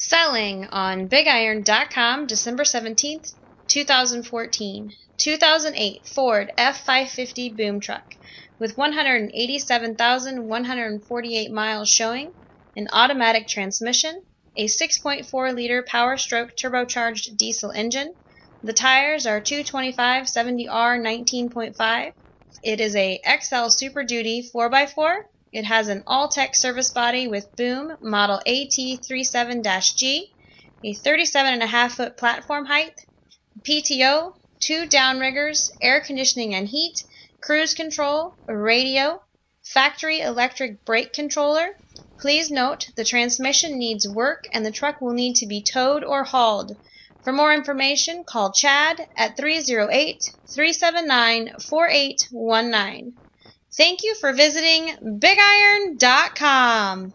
Selling on BigIron.com December 17th, 2014. 2008 Ford F550 boom truck with 187,148 miles showing, an automatic transmission, a 6.4-liter Power-Stroke turbocharged diesel engine. The tires are 225/70R 19.5. It is a XL Super Duty 4x4. It has an all-tech service body with boom model AT37-G, a 37.5-foot platform height, PTO, 2 downriggers, air conditioning and heat, cruise control, radio, factory electric brake controller. Please note the transmission needs work and the truck will need to be towed or hauled. For more information, call Chad at 308-379-4819. Thank you for visiting BigIron.com.